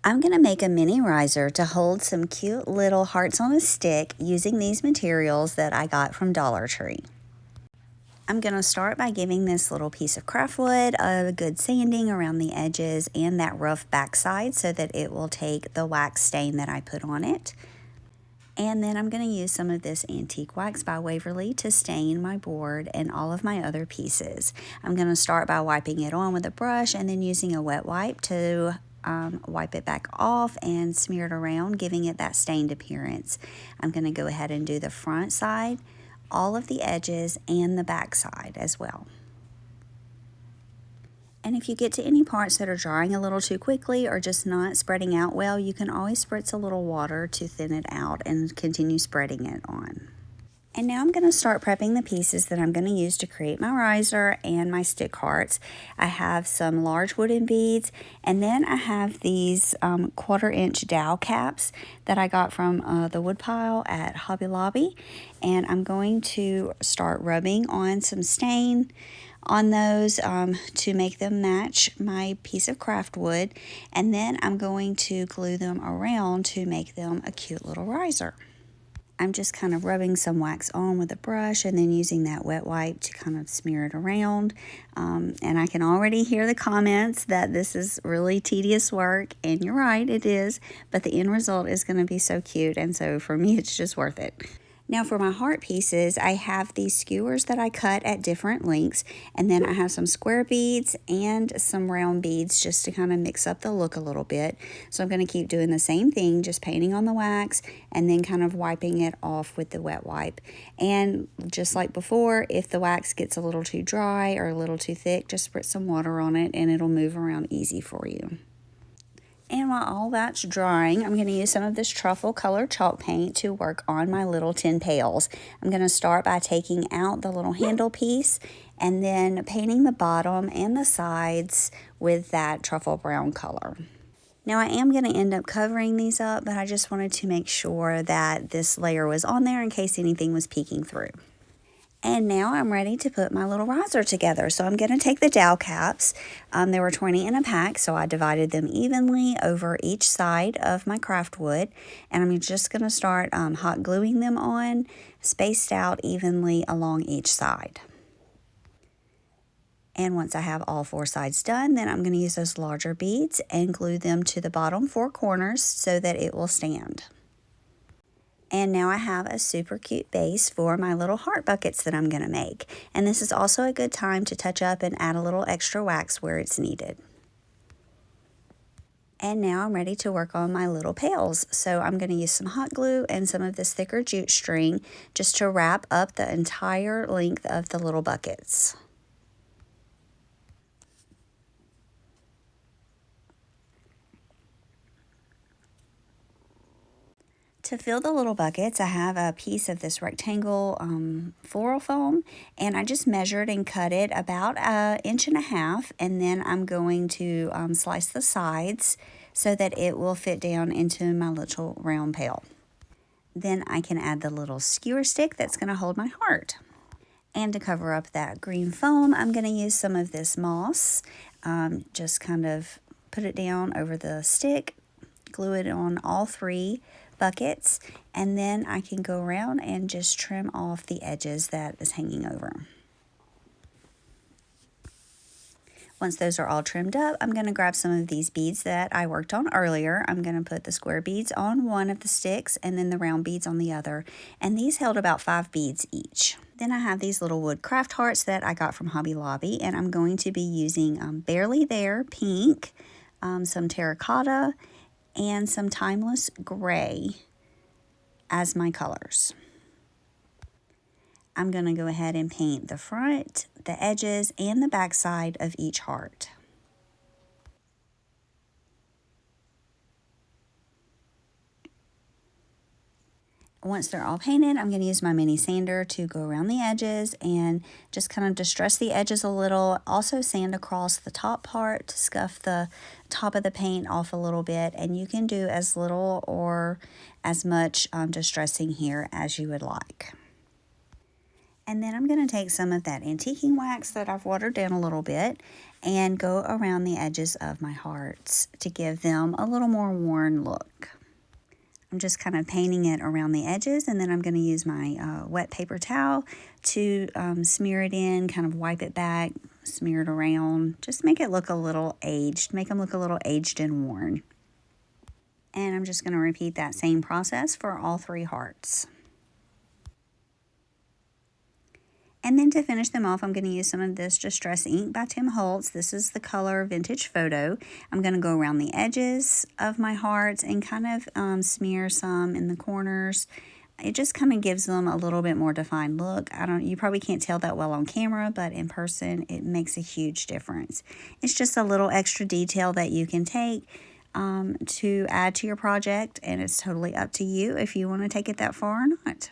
I'm going to make a mini riser to hold some cute little hearts on a stick using these materials that I got from Dollar Tree. I'm going to start by giving this little piece of craft wood a good sanding around the edges and that rough backside so that it will take the wax stain that I put on it. And then I'm going to use some of this antique wax by Waverly to stain my board and all of my other pieces. I'm going to start by wiping it on with a brush and then using a wet wipe to wipe it back off and smear it around, giving it that stained appearance. I'm going to go ahead and do the front side, all of the edges, and the back side as well. And if you get to any parts that are drying a little too quickly or just not spreading out well, you can always spritz a little water to thin it out and continue spreading it on. And now I'm going to start prepping the pieces that I'm going to use to create my riser and my stick hearts. I have some large wooden beads, and then I have these 1/4-inch dowel caps that I got from the wood pile at Hobby Lobby. And I'm going to start rubbing on some stain on those to make them match my piece of craft wood. And then I'm going to glue them around to make them a cute little riser. I'm just kind of rubbing some wax on with a brush and then using that wet wipe to kind of smear it around. And I can already hear the comments that this is really tedious work, and you're right, it is, but the end result is going to be so cute, and so for me it's just worth it. Now for my heart pieces, I have these skewers that I cut at different lengths, and then I have some square beads and some round beads just to kind of mix up the look a little bit. So I'm going to keep doing the same thing, just painting on the wax and then kind of wiping it off with the wet wipe. And just like before, if the wax gets a little too dry or a little too thick, just spritz some water on it and it'll move around easy for you. And while all that's drying, I'm going to use some of this truffle color chalk paint to work on my little tin pails. I'm going to start by taking out the little handle piece and then painting the bottom and the sides with that truffle brown color. Now I am going to end up covering these up, but I just wanted to make sure that this layer was on there in case anything was peeking through. And now I'm ready to put my little riser together. So I'm going to take the dowel caps. There were 20 in a pack, so I divided them evenly over each side of my craft wood. And I'm just going to start hot gluing them on, spaced out evenly along each side. And once I have all 4 sides done, then I'm going to use those larger beads and glue them to the bottom 4 corners so that it will stand. And now I have a super cute base for my little heart buckets that I'm going to make. And this is also a good time to touch up and add a little extra wax where it's needed. And now I'm ready to work on my little pails. So I'm going to use some hot glue and some of this thicker jute string just to wrap up the entire length of the little buckets. To fill the little buckets, I have a piece of this rectangle floral foam, and I just measured and cut it about 1.5 inches, and then I'm going to slice the sides so that it will fit down into my little round pail. Then I can add the little skewer stick that's going to hold my heart. And to cover up that green foam, I'm going to use some of this moss, just kind of put it down over the stick, glue it on all 3 buckets, and then I can go around and just trim off the edges that is hanging over. Once those are all trimmed up, I'm going to grab some of these beads that I worked on earlier. I'm going to put the square beads on one of the sticks and then the round beads on the other, and these held about 5 beads each. Then I have these little wood craft hearts that I got from Hobby Lobby, and I'm going to be using Barely There pink, some terracotta, and some timeless gray as my colors. I'm going to go ahead and paint the front, the edges, and the back side of each heart. Once they're all painted, I'm going to use my mini sander to go around the edges and just kind of distress the edges a little. Also sand across the top part to scuff the top of the paint off a little bit. And you can do as little or as much distressing here as you would like. And then I'm going to take some of that antiquing wax that I've watered down a little bit, and go around the edges of my hearts to give them a little more worn look. I'm just kind of painting it around the edges, and then I'm going to use my wet paper towel to smear it in, kind of wipe it back, smear it around, just make it look a little aged, make them look a little aged and worn. And I'm just going to repeat that same process for all 3 hearts. And then to finish them off, I'm going to use some of this Distress ink by Tim Holtz. This is the color Vintage Photo. I'm going to go around the edges of my hearts and kind of smear some in the corners. It just kind of gives them a little bit more defined look. You probably can't tell that well on camera, but in person, it makes a huge difference. It's just a little extra detail that you can take to add to your project, and it's totally up to you if you want to take it that far or not.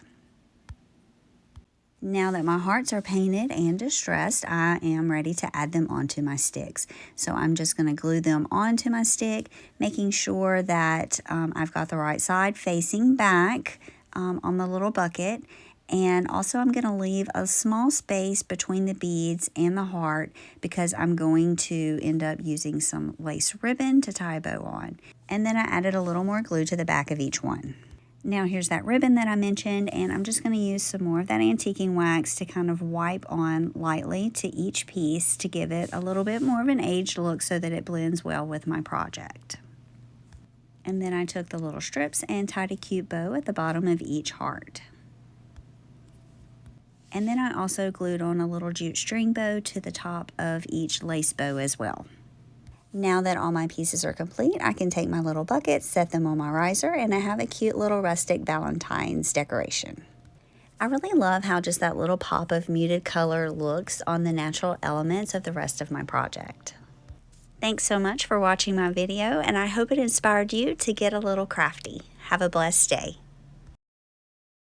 Now that my hearts are painted and distressed, I am ready to add them onto my sticks. So I'm just going to glue them onto my stick, making sure that I've got the right side facing back on the little bucket. And also I'm going to leave a small space between the beads and the heart because I'm going to end up using some lace ribbon to tie a bow on. And then I added a little more glue to the back of each one. Now here's that ribbon that I mentioned, and I'm just going to use some more of that antiquing wax to kind of wipe on lightly to each piece to give it a little bit more of an aged look so that it blends well with my project. And then I took the little strips and tied a cute bow at the bottom of each heart. And then I also glued on a little jute string bow to the top of each lace bow as well. Now that all my pieces are complete, I can take my little bucket, set them on my riser, and I have a cute little rustic Valentine's decoration. I really love how just that little pop of muted color looks on the natural elements of the rest of my project. Thanks so much for watching my video, and I hope it inspired you to get a little crafty. Have a blessed day.